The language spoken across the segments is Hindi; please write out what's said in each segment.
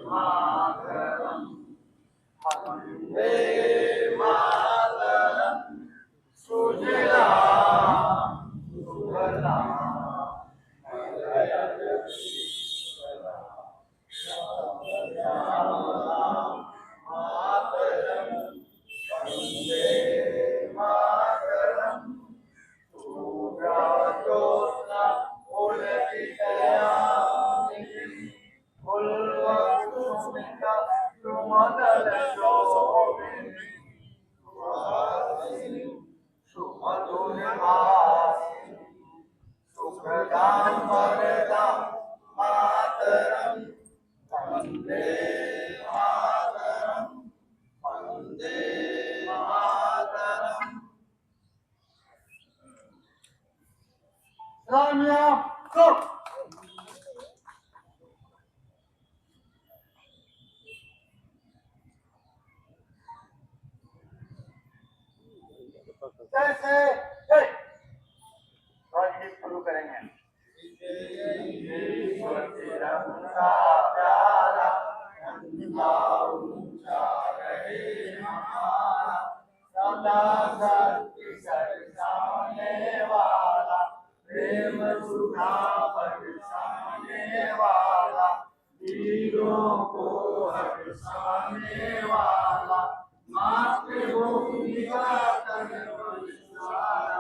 मातरम वंदे मातरम सुजलाम सुफलाम मलयजशीतलाम मातरम वंदे मातरम सुब्रतोस्ना पुलकितयामिनी पुल्लकुसुमिता सुमदलशोभिनी सुहासिनी सुमधुरभाषिनी सुखदां वरदां मातरं वन्दे मातरं वन्दे मातरम्। रामिया को कैसे राजनीति शुरू करेंगे। ईश्वर तेरा प्यारा नंदा ऊंचा रहे हमारा सदा सत्य सरसाने वाला प्रेम सुधा बरसाने वाला वीरों को हर्षाने वाला मातृभूमि का तन बलिदान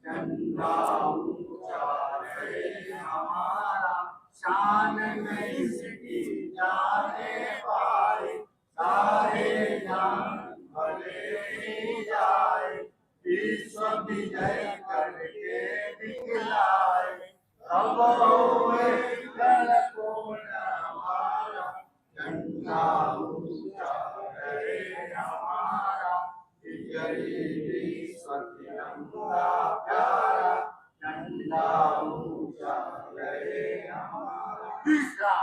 झंडा ऊंचा रहे हमारा शान में इसकी जाने पाए सारे जान भले ही जाए विश्व विजय करके दिखलाए अब हुए कल को हमारा झंडा ऊंचा रहे हमारा विजयी तिरंगा प्यारा झंडा ऊंचा रहे हमारा। तीसरा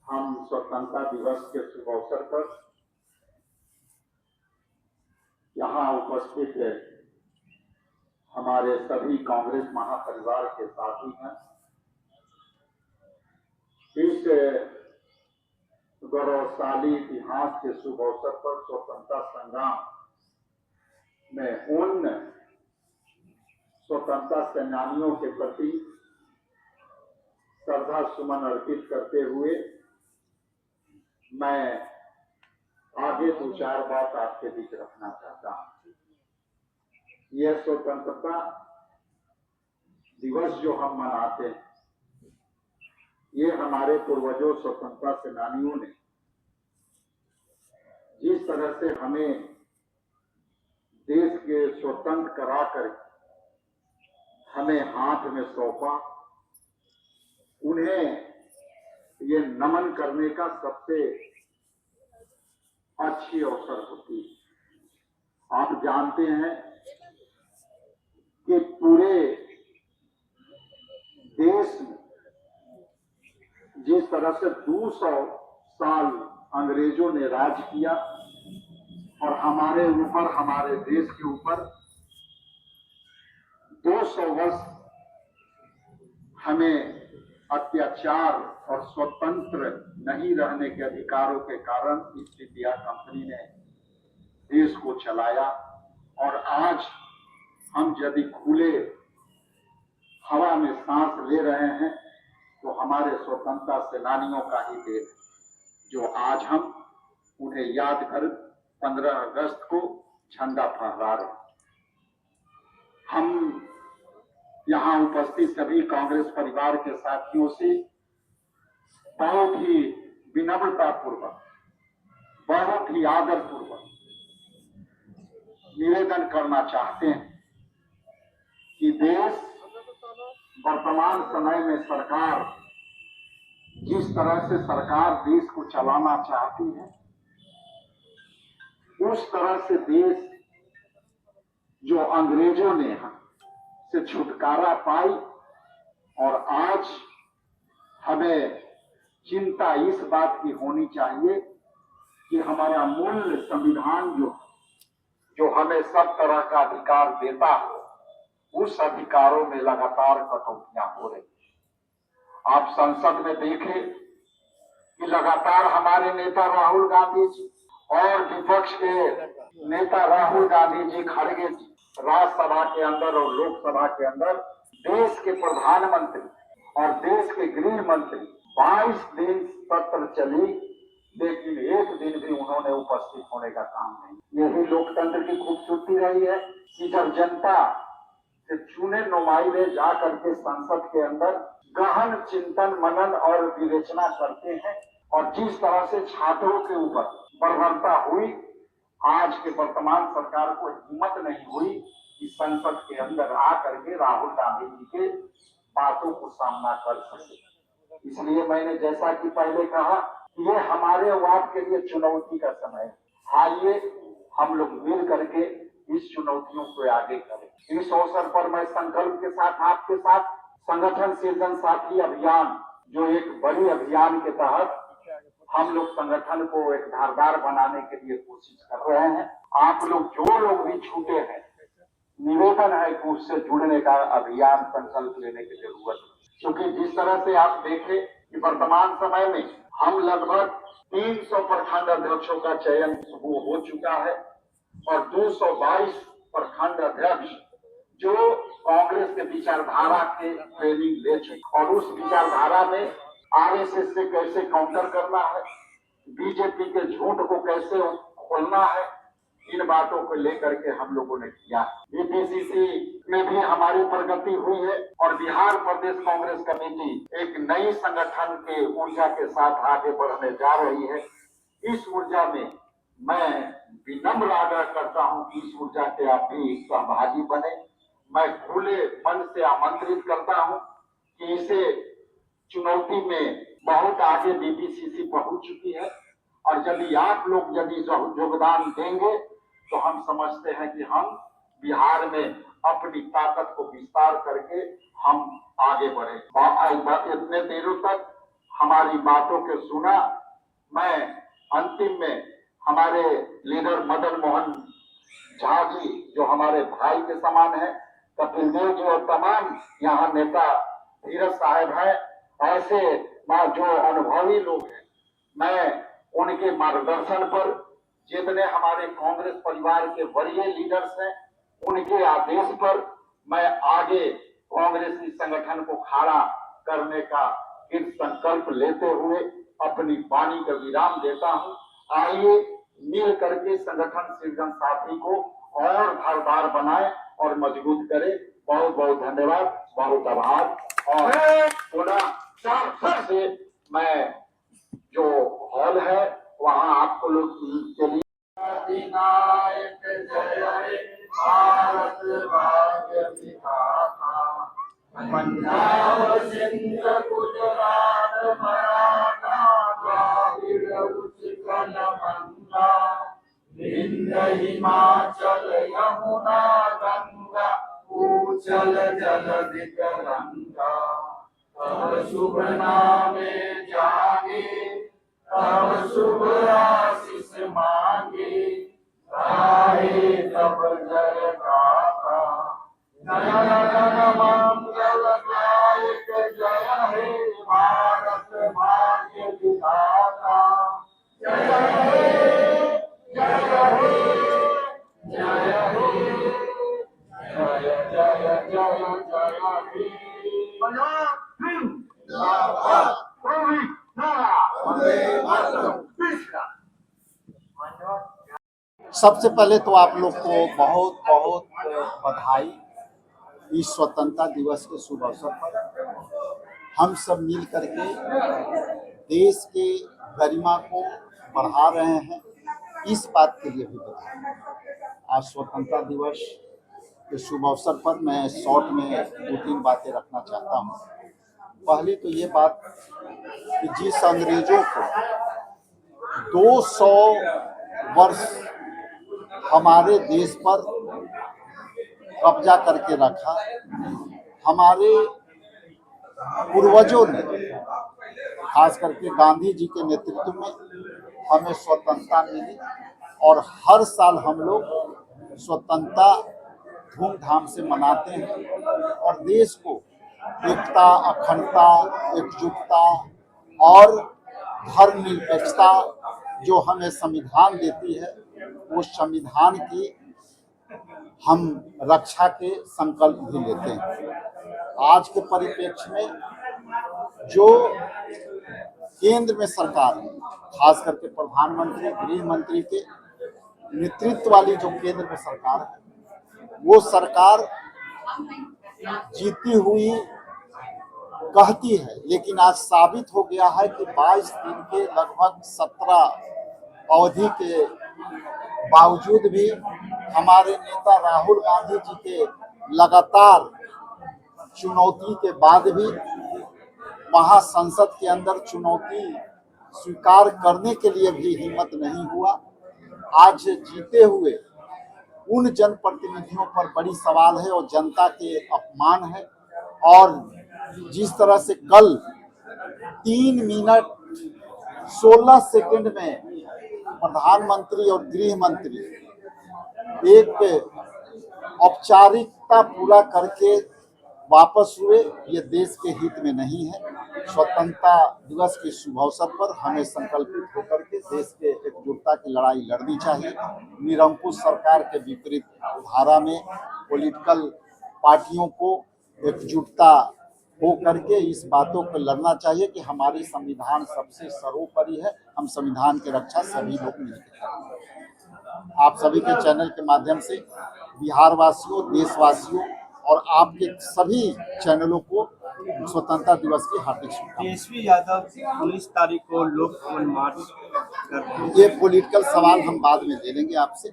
हम स्वतंत्रता दिवस के शुभ अवसर पर यहाँ उपस्थित है हमारे सभी कांग्रेस महापरिवार के साथी हैं। इस गौरवशाली इतिहास के शुभ अवसर पर स्वतंत्रता संग्राम में उन स्वतंत्रता सेनानियों के प्रति श्रद्धा सुमन अर्पित करते हुए मैं आगे दो चार बात आपके बीच रखना चाहता हूं। यह स्वतंत्रता दिवस जो हम मनाते हैं, ये हमारे पूर्वजों स्वतंत्रता सेनानियों ने जिस तरह से हमें देश के स्वतंत्र कराकर हमें हाथ में सौंपा, उन्हें ये नमन करने का सबसे अच्छी अवसर होती है। आप जानते हैं कि पूरे देश में जिस तरह से 200 साल अंग्रेजों ने राज किया और हमारे ऊपर, हमारे देश के ऊपर 200 वर्ष हमें अत्याचार और स्वतंत्र नहीं रहने के अधिकारों के कारण ईस्ट इंडिया कंपनी ने देश को चलाया। और आज हम यदि खुले हवा में सांस ले रहे हैं तो हमारे स्वतंत्रता सेनानियों का ही देन है, जो आज हम उन्हें याद कर 15 अगस्त को झंडा फहरा रहे हैं। हम यहाँ उपस्थित सभी कांग्रेस परिवार के साथियों से बहुत ही विनम्रता पूर्वक, बहुत ही आदर पूर्वक निवेदन करना चाहते हैं कि देश वर्तमान समय में सरकार जिस तरह से सरकार देश को चलाना चाहती है, उस तरह से देश जो अंग्रेजों ने से छुटकारा पाई और आज हमें चिंता इस बात की होनी चाहिए कि हमारा मूल संविधान जो हमें सब तरह का अधिकार देता है, उस अधिकारों में लगातार कटौतियां हो रही हैं। आप संसद में देखें कि लगातार हमारे नेता राहुल गांधी जी और विपक्ष के नेता राहुल गांधी जी, खड़गे जी राज्यसभा के अंदर और लोकसभा के अंदर देश के प्रधानमंत्री और देश के गृह मंत्री 22 दिन सत्र चली, लेकिन एक दिन भी उन्होंने उपस्थित होने का काम नहीं। यही लोकतंत्र की खूबसूरती रही है कि जब जनता से चुने नुमाइंदे जा करके संसद के अंदर गहन चिंतन मनन और विवेचना करते हैं, और जिस तरह से छात्रों के ऊपर बर्बरता हुई, आज के वर्तमान सरकार को हिम्मत नहीं हुई कि संसद के अंदर आकर के राहुल गांधी जी के बातों को सामना कर सके। इसलिए मैंने जैसा कि पहले कहा, ये हमारे वाद के लिए चुनौती का समय है। आइए हम लोग मिल करके इस चुनौतियों को आगे करें। इस अवसर पर मैं संकल्प के साथ आपके साथ संगठन सृजन साथी अभियान, जो एक बड़ी अभियान के तहत हम लोग संगठन को एक धारदार बनाने के लिए कोशिश कर रहे हैं। आप लोग जो लोग भी छूटे हैं, निवेदन है कि उससे जुड़ने का अभियान संकल्प लेने की जरूरत है। क्योंकि जिस तरह से आप देखें कि वर्तमान समय में हम लगभग 300 प्रखंड अध्यक्षों का चयन हो चुका है और 222 प्रखंड अध्यक्ष जो कांग्रेस के विचारधारा के ट्रेनिंग ले चुके, और उस विचारधारा में आरएसएस से कैसे काउंटर करना है, बीजेपी के झूठ को कैसे खोलना है, इन बातों को लेकर के हम लोगों ने किया। बीपीसीसी में भी हमारी प्रगति हुई है और बिहार प्रदेश कांग्रेस कमेटी एक नई संगठन के ऊर्जा के साथ आगे बढ़ने जा रही है। इस ऊर्जा में मैं विनम्र आग्रह करता हूं कि इस ऊर्जा के आप भी सहभागी बने। मैं खुले मन से आमंत्रित करता हूं कि इसे चुनौती में बहुत आगे बीपीसीसी पहुंच चुकी है, और यदि आप लोग योगदान देंगे तो हम समझते हैं कि हम बिहार में अपनी ताकत को विस्तार करके हम आगे बढ़े। इतने देरों तक हमारी बातों को सुना। मैं अंतिम में हमारे लीडर मदन मोहन झा जी, जो हमारे भाई के समान है, कपिल देव जी और तमाम यहाँ नेता धीरज साहब है, ऐसे जो अनुभवी लोग हैं, मैं उनके मार्गदर्शन पर, जितने हमारे कांग्रेस परिवार के वरीय लीडर्स हैं, उनके आदेश पर मैं आगे कांग्रेस की संगठन को खड़ा करने का एक संकल्प लेते हुए अपनी वाणी का विराम देता हूं। आइए मिल करके संगठन सृजन साथी को और धारदार बनाए और मजबूत करें। बहुत बहुत धन्यवाद, बहुत आभार। और पुनः फिर से मैं जो हॉल है वहाँ आपको लोग चलिए। अधिनायक जय हे भारत भाग्य विधाता, पंजाब सिंध गुजरात मराठा द्राविड़ उत्कल बंगा, विंध्य हिमाचल यमुना गंगा, उच्चल जलधि तरंगा। तब शुभ नामे जागे, तब शुभ आशीष मांगे, गाए तब जय गाथा। जन मंगल दायक जय हे भारत भाग्य विधाता। जय हे जय हे जय हे जय जय जय जय हे। सबसे पहले तो आप लोग को बहुत बहुत बधाई। इस स्वतंत्रता दिवस के शुभ अवसर पर हम सब मिल करके देश के गरिमा को बढ़ा रहे हैं, इस बात के लिए भी बधाई। आज स्वतंत्रता दिवस के शुभ अवसर पर मैं शॉर्ट में 2-3 बातें रखना चाहता हूँ। पहली तो ये बात कि जिस अंग्रेजों को 200 वर्ष हमारे देश पर कब्जा करके रखा, हमारे पूर्वजों ने खास करके गांधी जी के नेतृत्व में हमें स्वतंत्रता मिली, और हर साल हम लोग स्वतंत्रता धूमधाम से मनाते हैं और देश को एकता, अखंडता, एकजुटता और धर्मनिरपेक्षता जो हमें संविधान देती है, उस संविधान की हम रक्षा के संकल्प भी लेते हैं। आज के परिप्रेक्ष्य में जो केंद्र में सरकार है, खास करके प्रधानमंत्री, गृह मंत्री के नेतृत्व वाली जो केंद्र में सरकार है, वो सरकार जीती हुई कहती है, लेकिन आज साबित हो गया है कि 22 दिन के लगभग 17 अवधि के बावजूद भी हमारे नेता राहुल गांधी जी के लगातार चुनौती के बाद भी वहां संसद के अंदर चुनौती स्वीकार करने के लिए भी हिम्मत नहीं हुआ। आज जीते हुए उन जनप्रतिनिधियों पर बड़ी सवाल है और जनता के अपमान है। और जिस तरह से कल 3 मिनट 16 सेकंड में प्रधानमंत्री और गृह मंत्री एक औपचारिकता पूरा करके वापस हुए, ये देश के हित में नहीं है। स्वतंत्रता दिवस के शुभ अवसर पर हमें संकल्पित होकर के देश के एकजुटता की लड़ाई लड़नी चाहिए। निरंकुश सरकार के विपरीत धारा में पॉलिटिकल पार्टियों को एकजुटता हो करके इस बातों को लड़ना चाहिए कि हमारी संविधान सबसे सर्वोपरि है। हम संविधान की रक्षा सभी लोग मिलकर करेंगे। आप सभी के चैनल के माध्यम से बिहार वासियों, देशवासियों और आपके सभी चैनलों को स्वतंत्रता दिवस की हार्दिक शुभकामनाएं। तेजस्वी यादव 19 तारीख को लोक भवन मार्च करते हैं। ये पॉलिटिकल सवाल हम बाद में ले लेंगे आपसे,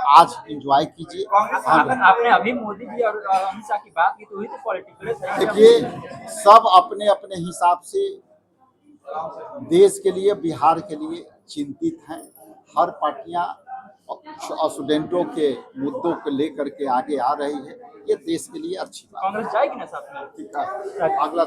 आज एंजॉय कीजिए। आपने अभी मोदी जी और अमित शाह की बात की तो हुई तो पॉलिटिकल देखिए, सब अपने अपने हिसाब से देश के लिए, बिहार के लिए चिंतित हैं। हर पार्टियां स्टूडेंटों के मुद्दों को लेकर के आगे आ रही है, ये देश के लिए अच्छी बात कांग्रेस जाएगी ना साथ में? है। अगला